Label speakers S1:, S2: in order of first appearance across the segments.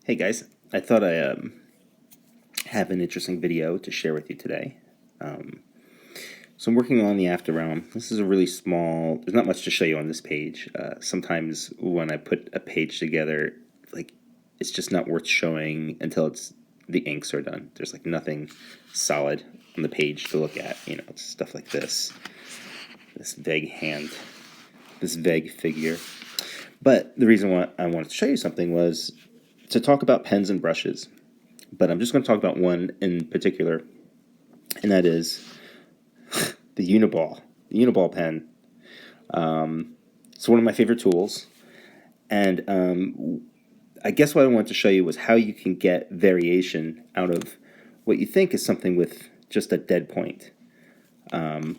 S1: Hey guys, I thought I have an interesting video to share with you today. So I'm working on the After Realm. This is a really small, there's not much to show you on this page. Sometimes when I put a page together, it's just not worth showing until the inks are done. There's nothing solid on the page to look at. It's stuff like this vague hand, this vague figure. But the reason why I wanted to show you something was to talk about pens and brushes. But I'm just going to talk about one in particular, and that is the uniball. The uniball pen. It's one of my favorite tools, and I guess what I wanted to show you was how you can get variation out of what you think is something with just a dead point. I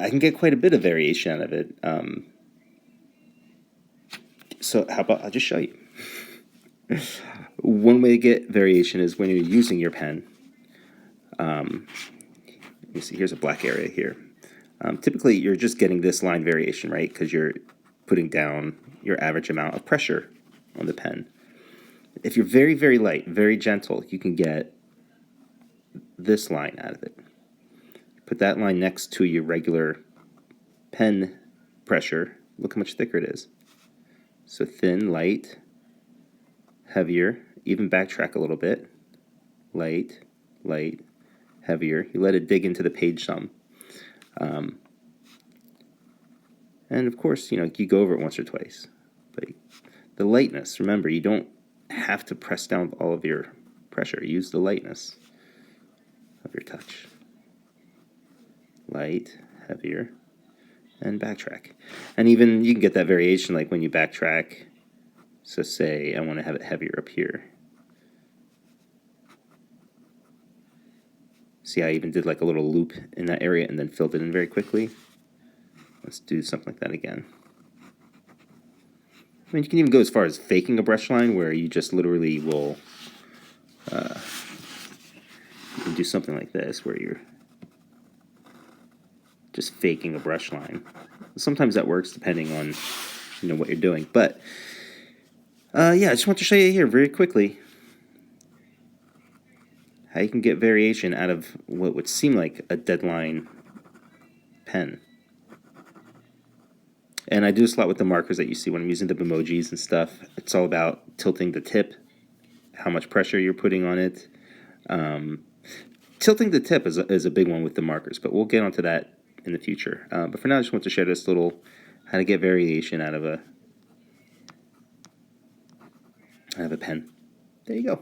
S1: can get quite a bit of variation out of it. So how about I'll just show you. One way to get variation is when you're using your pen. Let me see, here's a black area here. Typically, you're just getting this line variation, right? Because you're putting down your average amount of pressure on the pen. If you're very, very light, very gentle, you can get this line out of it. Put that line next to your regular pen pressure. Look how much thicker it is. So thin, light, heavier, even backtrack a little bit. Light, light, heavier. You let it dig into the page some. And of course, you go over it once or twice. But the lightness, remember, you don't have to press down with all of your pressure. Use the lightness of your touch. Light, heavier, and backtrack. And even you can get that variation like when you backtrack. So say I want to have it heavier up here. See, I even did like a little loop in that area and then filled it in very quickly. Let's do something like that again. I mean, you can even go as far as faking a brush line where you just literally will you can do something like this where you're just faking a brush line. Sometimes that works depending on what you're doing. But yeah, I just want to show you here very quickly how you can get variation out of what would seem like a deadline pen. And I do this a lot with the markers that you see when I'm using the emojis and stuff. It's all about tilting the tip, how much pressure you're putting on it. Tilting the tip is a big one with the markers, but we'll get onto that in the future. But for now, I just want to share this little how to get variation out of a pen. There you go.